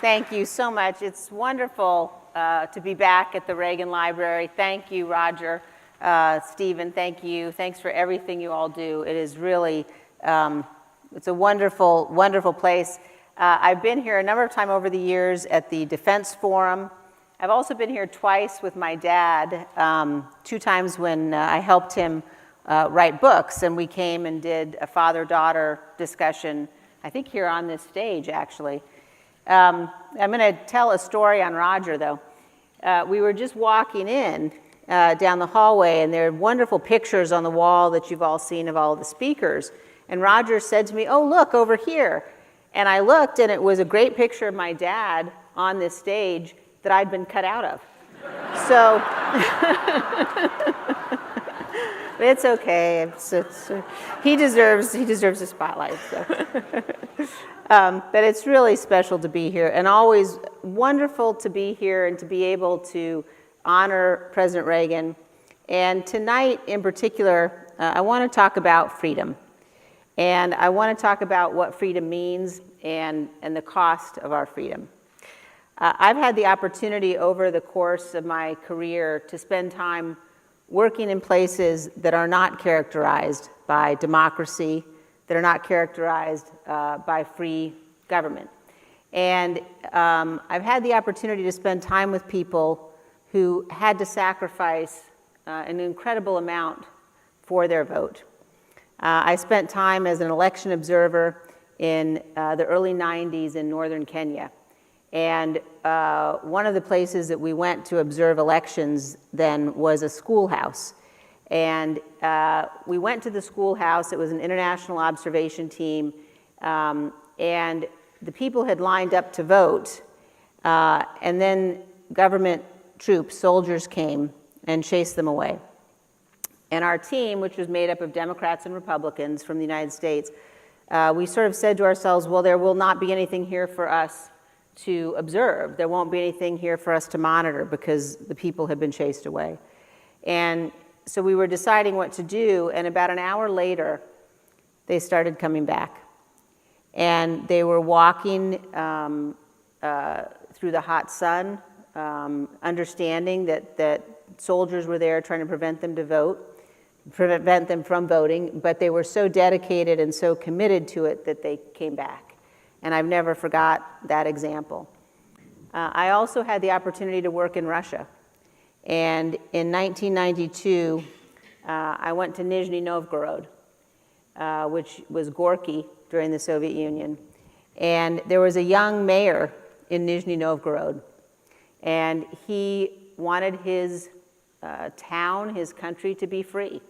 Thank you so much. It's wonderful to be back at the Reagan Library. Thank you, Roger. Stephen, thank you. Thanks for everything you all do. It is really, it's a wonderful, wonderful place. I've been here a number of times over the years at the Defense Forum. I've also been here twice with my dad, 2 times when I helped him write books, and we came and did a father-daughter discussion, I think here on this stage, actually. I'm going to tell a story on Roger, though. We were just walking in down the hallway, and there are wonderful pictures on the wall that you've all seen of all the speakers. And Roger said to me, "Oh, look, over here." And I looked, and it was a great picture of my dad on this stage that I'd been cut out of. So it's okay. He deserves a spotlight. So. But it's really special to be here, and always wonderful to be here and to be able to honor President Reagan. And tonight, in particular, I want to talk about freedom. And I want to talk about what freedom means and the cost of our freedom. I've had the opportunity over the course of my career to spend time working in places that are not characterized by democracy, that are not characterized by free government. And I've had the opportunity to spend time with people who had to sacrifice an incredible amount for their vote. I spent time as an election observer in the early 90s in northern Kenya. And one of the places that we went to observe elections then was a schoolhouse. And we went to the schoolhouse. It was an international observation team. And the people had lined up to vote. And then government troops, soldiers came and chased them away. And our team, which was made up of Democrats and Republicans from the United States, we sort of said to ourselves, well, there will not be anything here for us to observe. There won't be anything here for us to monitor because the people have been chased away. And so we were deciding what to do, and about an hour later, they started coming back. And they were walking through the hot sun, understanding that soldiers were there trying to prevent them from voting, but they were so dedicated and so committed to it that they came back. And I've never forgot that example. I also had the opportunity to work in Russia. And in 1992, I went to Nizhny Novgorod, which was Gorky during the Soviet Union. And there was a young mayor in Nizhny Novgorod. And he wanted his town, his country, to be free.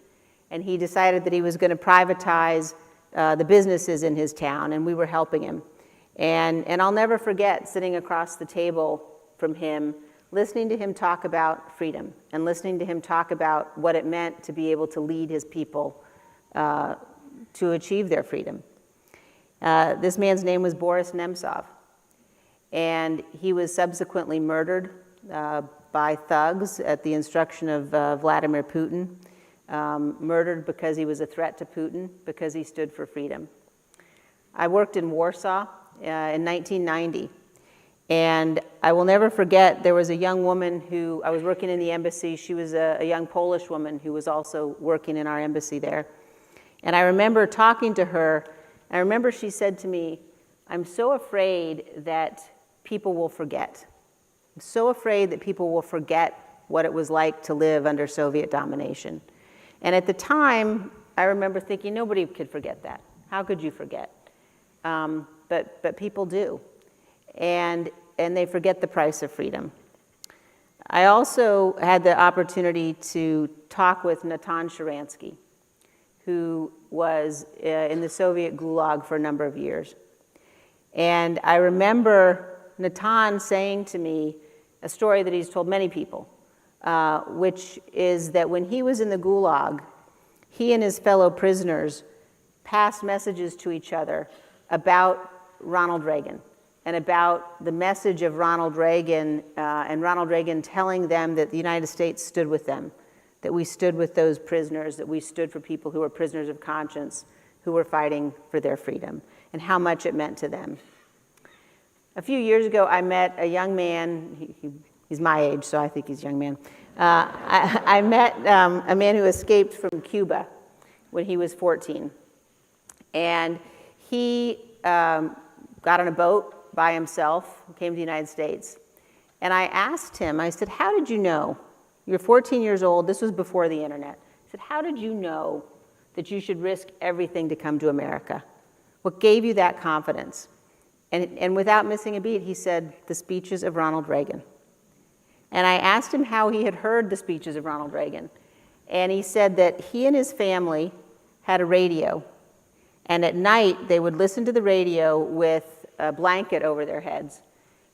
And he decided that he was going to privatize the businesses in his town, and we were helping him. And I'll never forget sitting across the table from him, listening to him talk about freedom and listening to him talk about what it meant to be able to lead his people to achieve their freedom. This man's name was Boris Nemtsov, and he was subsequently murdered by thugs at the instruction of Vladimir Putin, murdered because he was a threat to Putin, because he stood for freedom. I worked in Warsaw in 1990, and I will never forget, there was a young woman who, I was working in the embassy, she was a young Polish woman who was also working in our embassy there. And I remember talking to her, and I remember she said to me, "I'm so afraid that people will forget. I'm so afraid that people will forget what it was like to live under Soviet domination." And at the time, I remember thinking, nobody could forget that. How could you forget? But people do. And they forget the price of freedom. I also had the opportunity to talk with Natan Sharansky, who was in the Soviet Gulag for a number of years. And I remember Natan saying to me a story that he's told many people, which is that when he was in the Gulag, he and his fellow prisoners passed messages to each other about Ronald Reagan and about the message of Ronald Reagan and Ronald Reagan telling them that the United States stood with them, that we stood with those prisoners, that we stood for people who were prisoners of conscience, who were fighting for their freedom, and how much it meant to them. A few years ago, I met a young man, he's my age, so I think he's a young man. I met a man who escaped from Cuba when he was 14. And he got on a boat by himself, came to the United States. And I asked him, I said, how did you know? You're 14 years old, this was before the internet. I said, how did you know that you should risk everything to come to America? What gave you that confidence? And without missing a beat, he said, the speeches of Ronald Reagan. And I asked him how he had heard the speeches of Ronald Reagan. And he said that he and his family had a radio. And at night, they would listen to the radio with a blanket over their heads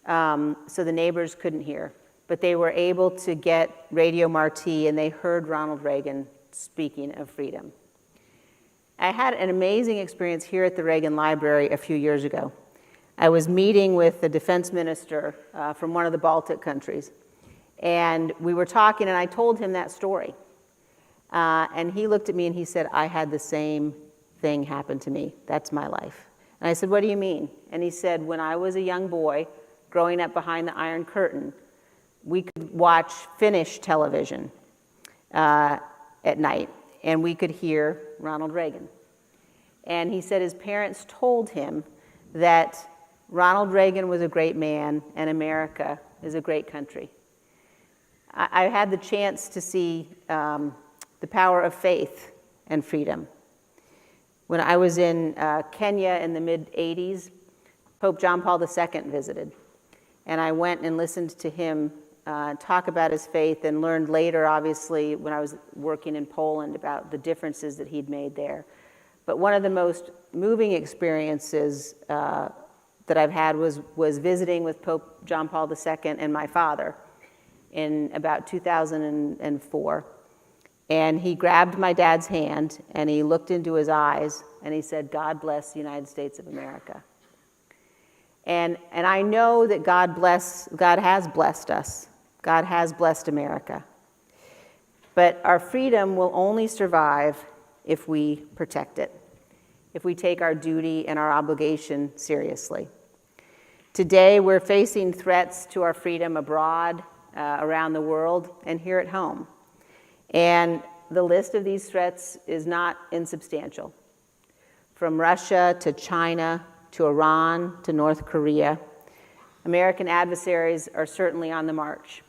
so the neighbors couldn't hear. But they were able to get Radio Marti, and they heard Ronald Reagan speaking of freedom. I had an amazing experience here at the Reagan Library a few years ago. I was meeting with the defense minister from one of the Baltic countries. And we were talking, and I told him that story. And he looked at me and he said, I had the same thing happen to me. That's my life. And I said, what do you mean? And he said, when I was a young boy, growing up behind the Iron Curtain, we could watch Finnish television at night, and we could hear Ronald Reagan. And he said his parents told him that Ronald Reagan was a great man, and America is a great country. I had the chance to see the power of faith and freedom. When I was in Kenya in the mid-'80s, Pope John Paul II visited. And I went and listened to him talk about his faith, and learned later, obviously, when I was working in Poland, about the differences that he'd made there. But one of the most moving experiences that I've had was visiting with Pope John Paul II and my father in about 2004. And he grabbed my dad's hand, and he looked into his eyes, and he said, God bless the United States of America. And I know that God has blessed us. God has blessed America. But our freedom will only survive if we protect it, if we take our duty and our obligation seriously. Today, we're facing threats to our freedom abroad, around the world, and here at home. And the list of these threats is not insubstantial. From Russia to China to Iran to North Korea, American adversaries are certainly on the march.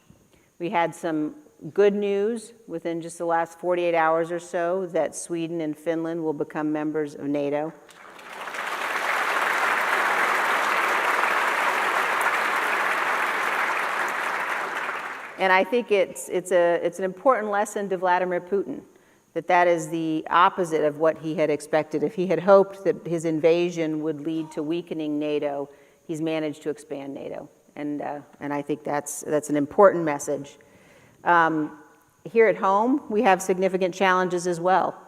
We had some good news within just the last 48 hours or so that Sweden and Finland will become members of NATO. And I think it's an important lesson to Vladimir Putin, that is the opposite of what he had expected. If he had hoped that his invasion would lead to weakening NATO, he's managed to expand NATO. And I think that's an important message. Here at home, we have significant challenges as well.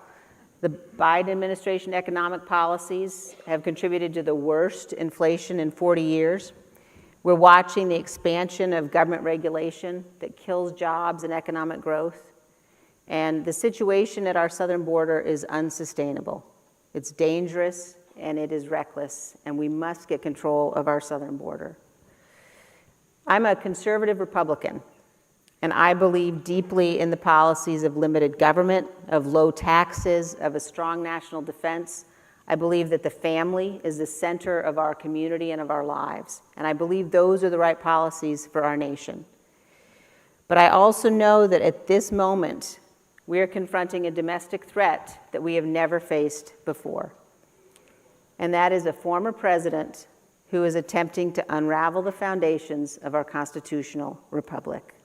The Biden administration economic policies have contributed to the worst inflation in 40 years. We're watching the expansion of government regulation that kills jobs and economic growth. And the situation at our southern border is unsustainable. It's dangerous and it is reckless, and we must get control of our southern border. I'm a conservative Republican, and I believe deeply in the policies of limited government, of low taxes, of a strong national defense. I believe that the family is the center of our community and of our lives, and I believe those are the right policies for our nation. But I also know that at this moment, we are confronting a domestic threat that we have never faced before, and that is a former president who is attempting to unravel the foundations of our constitutional republic.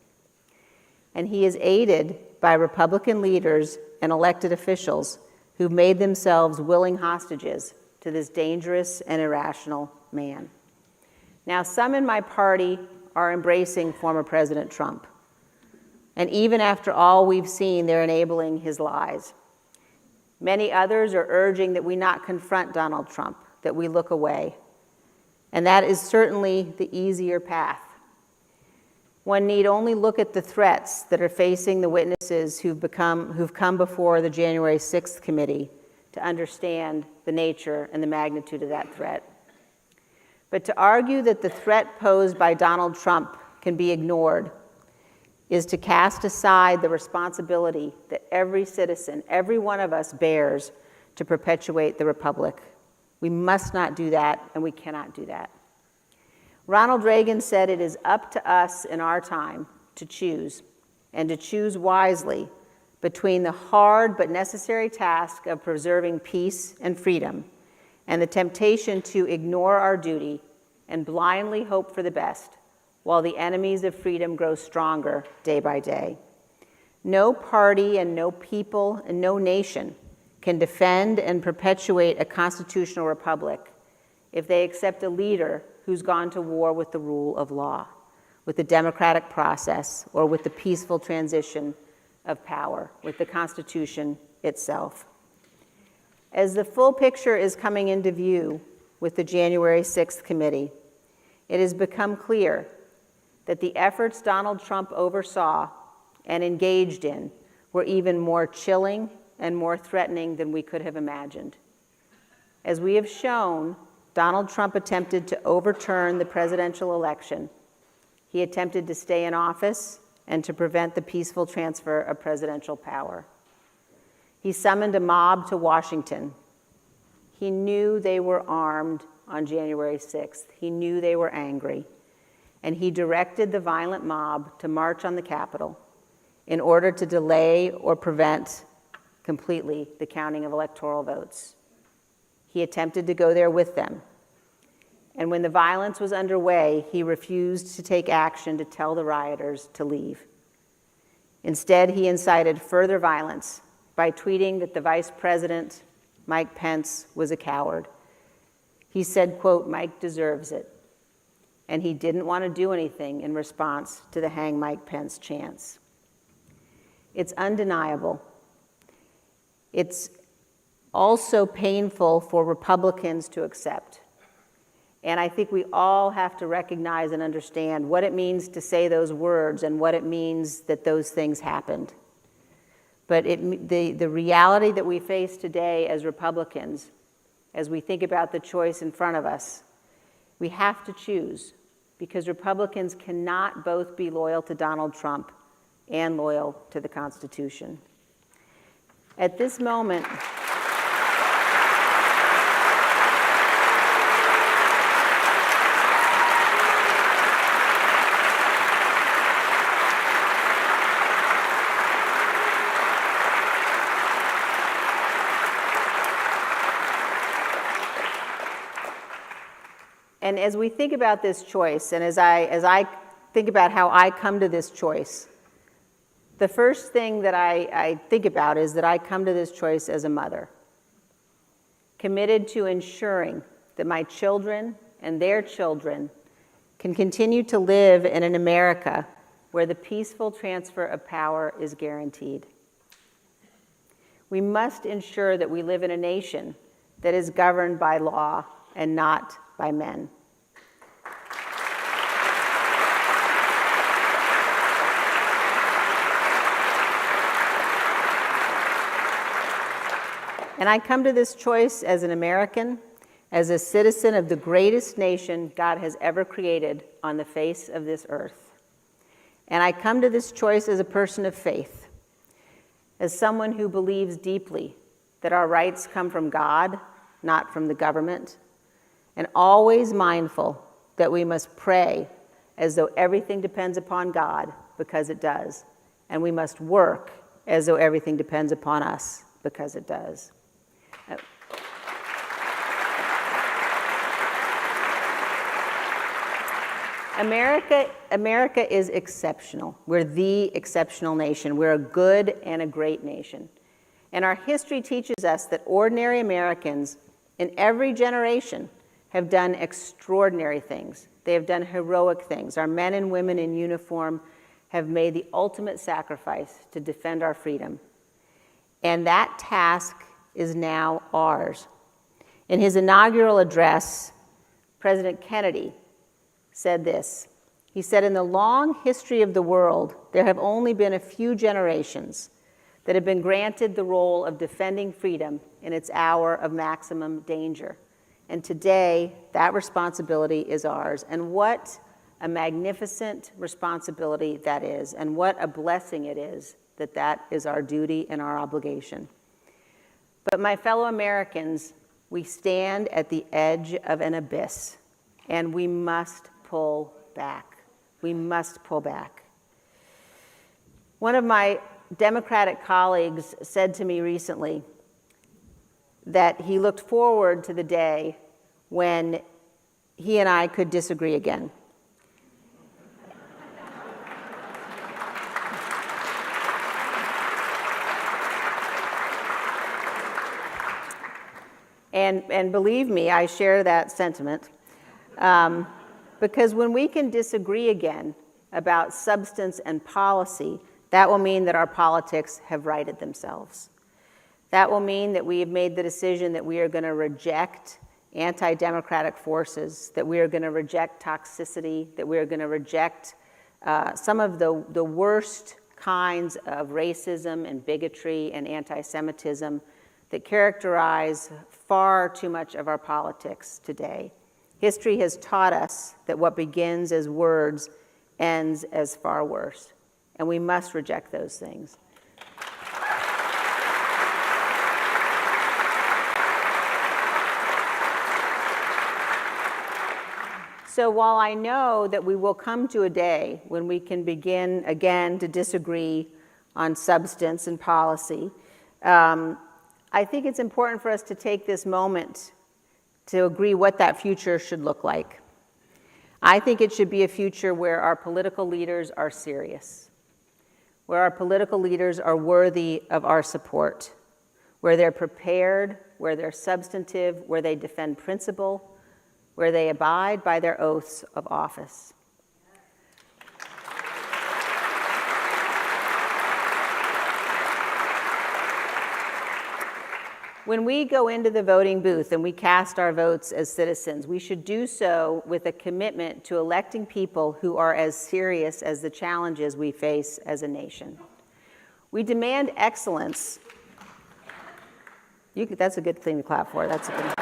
And he is aided by Republican leaders and elected officials who've made themselves willing hostages to this dangerous and irrational man. Now, some in my party are embracing former President Trump. And even after all we've seen, they're enabling his lies. Many others are urging that we not confront Donald Trump, that we look away. And that is certainly the easier path. One need only look at the threats that are facing the witnesses who've come before the January 6th committee to understand the nature and the magnitude of that threat. But to argue that the threat posed by Donald Trump can be ignored is to cast aside the responsibility that every citizen, every one of us bears to perpetuate the republic. We must not do that, and we cannot do that. Ronald Reagan said it is up to us in our time to choose, and to choose wisely, between the hard but necessary task of preserving peace and freedom and the temptation to ignore our duty and blindly hope for the best while the enemies of freedom grow stronger day by day. No party and no people and no nation can defend and perpetuate a constitutional republic if they accept a leader who's gone to war with the rule of law, with the democratic process, or with the peaceful transition of power, with the Constitution itself. As the full picture is coming into view with the January 6th committee, it has become clear that the efforts Donald Trump oversaw and engaged in were even more chilling and more threatening than we could have imagined. As we have shown, Donald Trump attempted to overturn the presidential election. He attempted to stay in office and to prevent the peaceful transfer of presidential power. He summoned a mob to Washington. He knew they were armed on January 6th. He knew they were angry. And he directed the violent mob to march on the Capitol in order to delay or prevent completely the counting of electoral votes. He attempted to go there with them. And when the violence was underway, he refused to take action to tell the rioters to leave. Instead, he incited further violence by tweeting that the Vice President, Mike Pence, was a coward. He said, quote, "Mike deserves it." And he didn't want to do anything in response to the Hang Mike Pence chants. It's undeniable. It's also painful for Republicans to accept. And I think we all have to recognize and understand what it means to say those words and what it means that those things happened. But the reality that we face today as Republicans, as we think about the choice in front of us, we have to choose, because Republicans cannot both be loyal to Donald Trump and loyal to the Constitution. At this moment, and as we think about this choice, and as I think about how I come to this choice, the first thing that I think about is that I come to this choice as a mother, committed to ensuring that my children and their children can continue to live in an America where the peaceful transfer of power is guaranteed. We must ensure that we live in a nation that is governed by law and not by men. And I come to this choice as an American, as a citizen of the greatest nation God has ever created on the face of this earth. And I come to this choice as a person of faith, as someone who believes deeply that our rights come from God, not from the government, and always mindful that we must pray as though everything depends upon God, because it does, and we must work as though everything depends upon us, because it does. America is exceptional. We're the exceptional nation. We're a good and a great nation. And our history teaches us that ordinary Americans in every generation have done extraordinary things. They have done heroic things. Our men and women in uniform have made the ultimate sacrifice to defend our freedom. And that task is now ours. In his inaugural address, President Kennedy said this. He said, "In the long history of the world, there have only been a few generations that have been granted the role of defending freedom in its hour of maximum danger. And today, that responsibility is ours. And what a magnificent responsibility that is, and what a blessing it is that that is our duty and our obligation. But my fellow Americans, we stand at the edge of an abyss, and we must pull back. We must pull back. One of my Democratic colleagues said to me recently that he looked forward to the day when he and I could disagree again. And believe me, I share that sentiment. Because when we can disagree again about substance and policy, that will mean that our politics have righted themselves. That will mean that we have made the decision that we are going to reject anti-democratic forces, that we are going to reject toxicity, that we are going to reject some of the worst kinds of racism and bigotry and anti-Semitism that characterize far too much of our politics today. History has taught us that what begins as words ends as far worse, and we must reject those things. So while I know that we will come to a day when we can begin again to disagree on substance and policy, I think it's important for us to take this moment to agree what that future should look like. I think it should be a future where our political leaders are serious, where our political leaders are worthy of our support, where they're prepared, where they're substantive, where they defend principle, where they abide by their oaths of office. When we go into the voting booth and we cast our votes as citizens, we should do so with a commitment to electing people who are as serious as the challenges we face as a nation. We demand excellence. That's a good thing to clap for. That's a good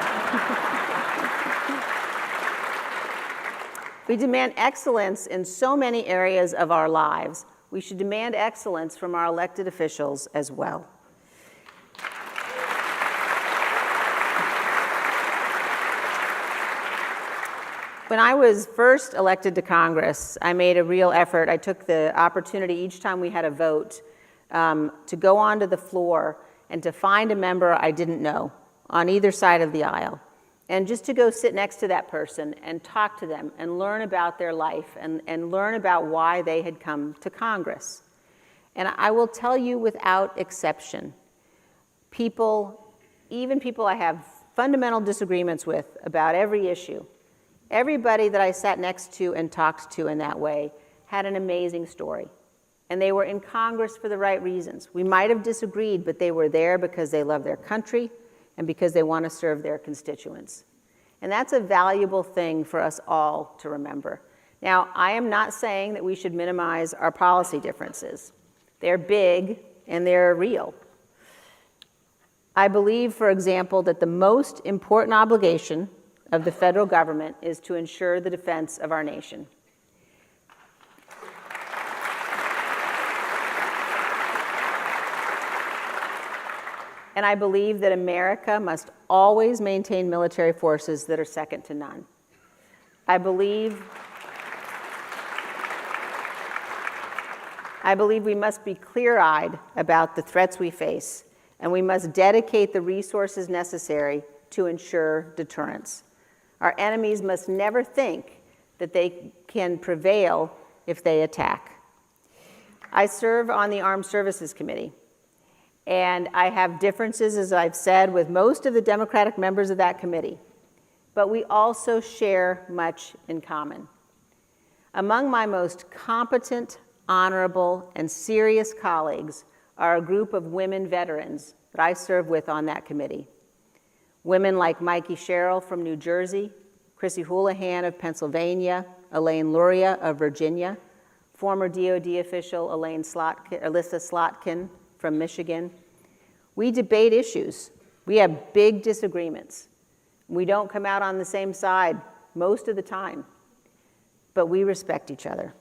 We demand excellence in so many areas of our lives. We should demand excellence from our elected officials as well. When I was first elected to Congress, I made a real effort. I took the opportunity each time we had a vote to go onto the floor and to find a member I didn't know on either side of the aisle, and just to go sit next to that person and talk to them and learn about their life and learn about why they had come to Congress. And I will tell you without exception, even people I have fundamental disagreements with about every issue, everybody that I sat next to and talked to in that way had an amazing story. And they were in Congress for the right reasons. We might have disagreed, but they were there because they love their country and because they want to serve their constituents. And that's a valuable thing for us all to remember. Now, I am not saying that we should minimize our policy differences. They're big and they're real. I believe, for example, that the most important obligation of the federal government is to ensure the defense of our nation. And I believe that America must always maintain military forces that are second to none. I believe we must be clear-eyed about the threats we face, and we must dedicate the resources necessary to ensure deterrence. Our enemies must never think that they can prevail if they attack. I serve on the Armed Services Committee, and I have differences, as I've said, with most of the Democratic members of that committee, but we also share much in common. Among my most competent, honorable, and serious colleagues are a group of women veterans that I serve with on that committee. Women like Mikey Sherrill from New Jersey, Chrissy Houlihan of Pennsylvania, Elaine Luria of Virginia, former DOD official Alyssa Slotkin from Michigan. We debate issues. We have big disagreements. We don't come out on the same side most of the time, but we respect each other.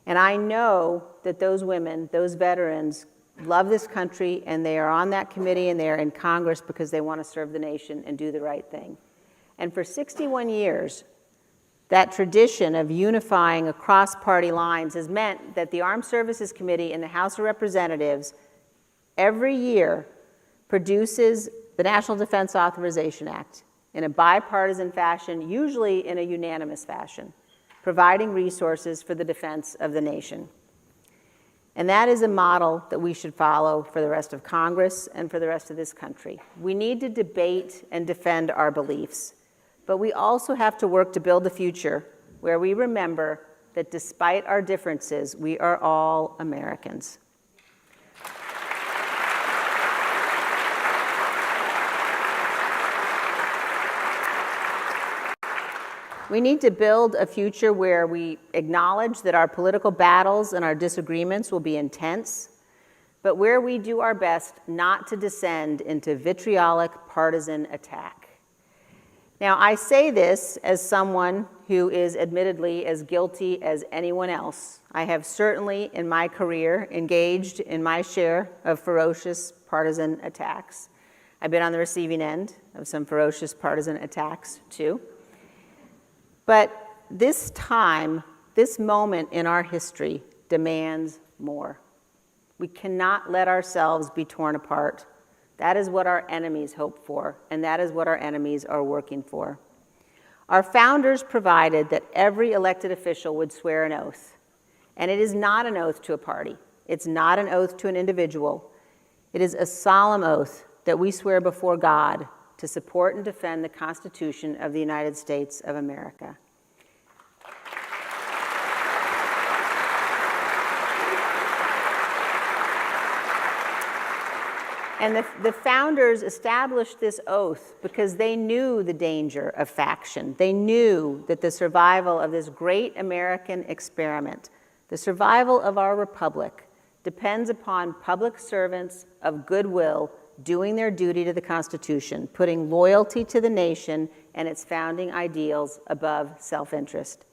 And I know that those women, those veterans, love this country, and they are on that committee and they are in Congress because they want to serve the nation and do the right thing. And for 61 years, that tradition of unifying across party lines has meant that the Armed Services Committee in the House of Representatives every year produces the National Defense Authorization Act in a bipartisan fashion, usually in a unanimous fashion, providing resources for the defense of the nation. And that is a model that we should follow for the rest of Congress and for the rest of this country. We need to debate and defend our beliefs, but we also have to work to build a future where we remember that despite our differences, we are all Americans. We need to build a future where we acknowledge that our political battles and our disagreements will be intense, but where we do our best not to descend into vitriolic partisan attack. Now, I say this as someone who is admittedly as guilty as anyone else. I have certainly, in my career, engaged in my share of ferocious partisan attacks. I've been on the receiving end of some ferocious partisan attacks, too. But this time, this moment in our history demands more. We cannot let ourselves be torn apart. That is what our enemies hope for, and that is what our enemies are working for. Our founders provided that every elected official would swear an oath. And it is not an oath to a party. It's not an oath to an individual. It is a solemn oath that we swear before God to support and defend the Constitution of the United States of America. And the founders established this oath because they knew the danger of faction. They knew that the survival of this great American experiment, the survival of our republic, depends upon public servants of goodwill doing their duty to the Constitution, putting loyalty to the nation and its founding ideals above self-interest.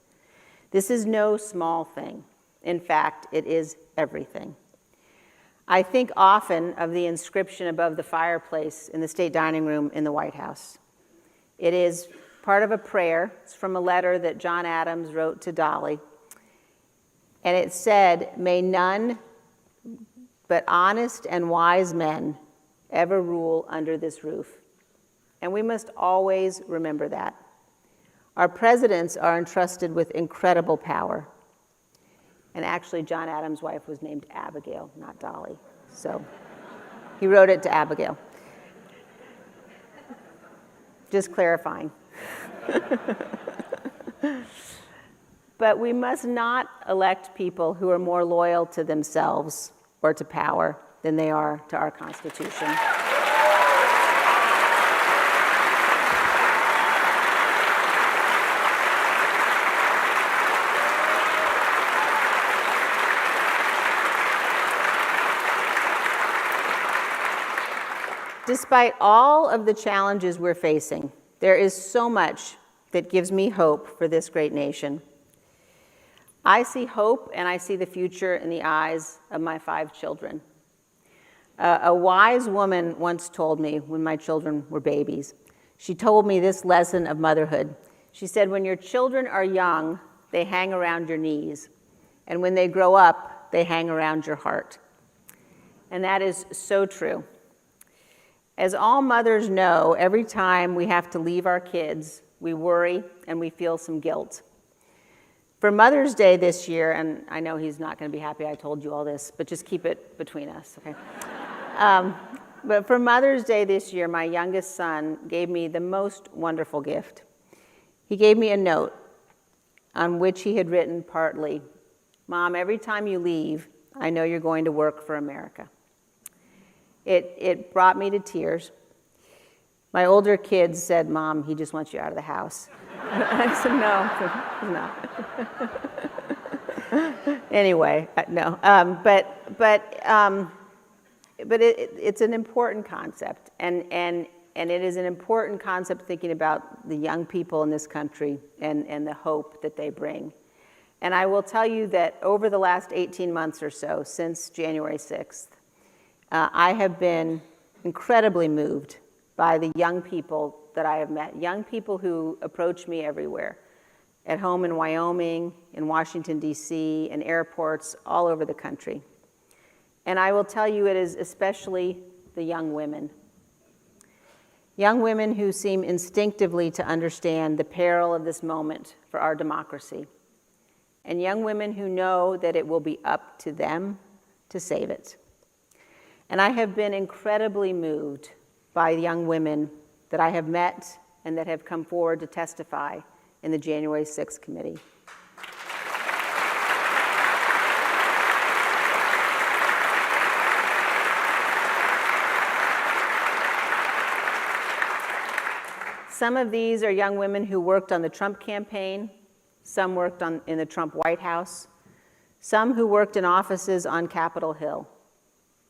This is no small thing. In fact, it is everything. I think often of the inscription above the fireplace in the state dining room in the White House. It is part of a prayer. It's from a letter that John Adams wrote to Dolly. And it said, "May none but honest and wise men ever rule under this roof." And we must always remember that. Our presidents are entrusted with incredible power. And actually, John Adams' wife was named Abigail, not Dolly. So he wrote it to Abigail. Just clarifying. But we must not elect people who are more loyal to themselves or to power than they are to our Constitution. Despite all of the challenges we're facing, there is so much that gives me hope for this great nation. I see hope and I see the future in the eyes of my 5 children. A wise woman once told me when my children were babies, she told me this lesson of motherhood. She said, when your children are young, they hang around your knees. And when they grow up, they hang around your heart. And that is so true. As all mothers know, every time we have to leave our kids, we worry and we feel some guilt. For Mother's Day this year, and I know he's not going to be happy I told you all this, but just keep it between us, okay? But for Mother's Day this year, my youngest son gave me the most wonderful gift. He gave me a note on which he had written partly, "Mom, every time you leave, I know you're going to work for America." It brought me to tears. My older kids said, "Mom, he just wants you out of the house." I said, no. Anyway, no. But it's an important concept, and And it is an important concept thinking about the young people in this country and the hope that they bring. And I will tell you that over the last 18 months or so, since January 6th, I have been incredibly moved by the young people that I have met, young people who approach me everywhere, at home in Wyoming, in Washington, D.C., in airports all over the country. And I will tell you it is especially the young women. Young women who seem instinctively to understand the peril of this moment for our democracy. And young women who know that it will be up to them to save it. And I have been incredibly moved by young women that I have met and that have come forward to testify in the January 6th committee. Some of these are young women who worked on the Trump campaign, some worked in the Trump White House, some who worked in offices on Capitol Hill,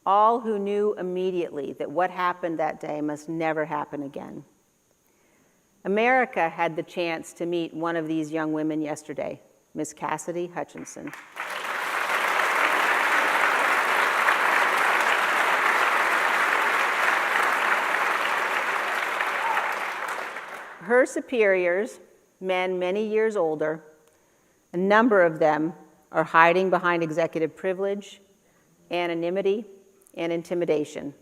all who knew immediately that what happened that day must never happen again. America had the chance to meet one of these young women yesterday, Miss Cassidy Hutchinson. Her superiors, men many years older, a number of them are hiding behind executive privilege, anonymity, and intimidation.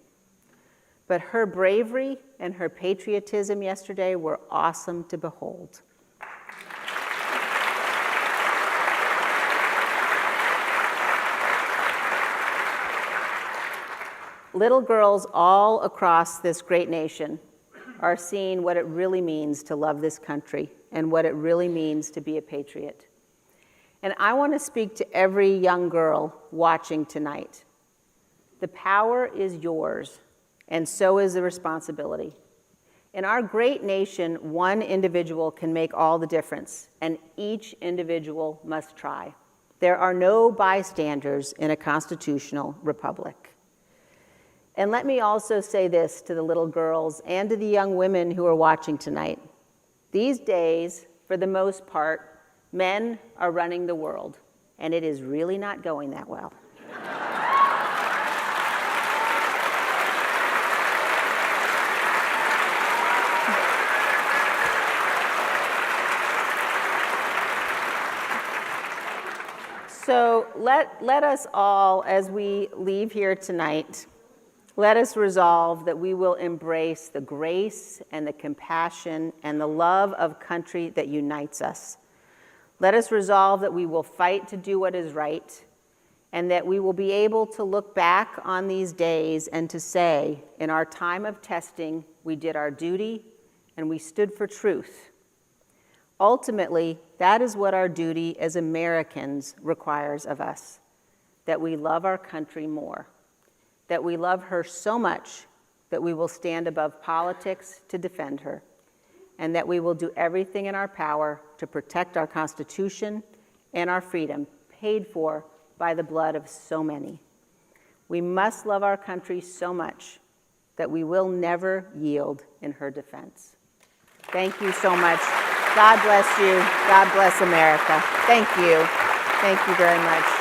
But her bravery and her patriotism yesterday were awesome to behold. Little girls all across this great nation are seeing what it really means to love this country and what it really means to be a patriot. And I want to speak to every young girl watching tonight. The power is yours, and so is the responsibility. In our great nation, one individual can make all the difference, and each individual must try. There are no bystanders in a constitutional republic. And let me also say this to the little girls and to the young women who are watching tonight. These days, for the most part, men are running the world, and it is really not going that well. So let us all, as we leave here tonight, let us resolve that we will embrace the grace and the compassion and the love of country that unites us. Let us resolve that we will fight to do what is right, and that we will be able to look back on these days and to say, in our time of testing, we did our duty and we stood for truth. Ultimately, that is what our duty as Americans requires of us, that we love our country more, that we love her so much that we will stand above politics to defend her, and that we will do everything in our power to protect our Constitution and our freedom, paid for by the blood of so many. We must love our country so much that we will never yield in her defense. Thank you so much. God bless you. God bless America. Thank you. Thank you very much.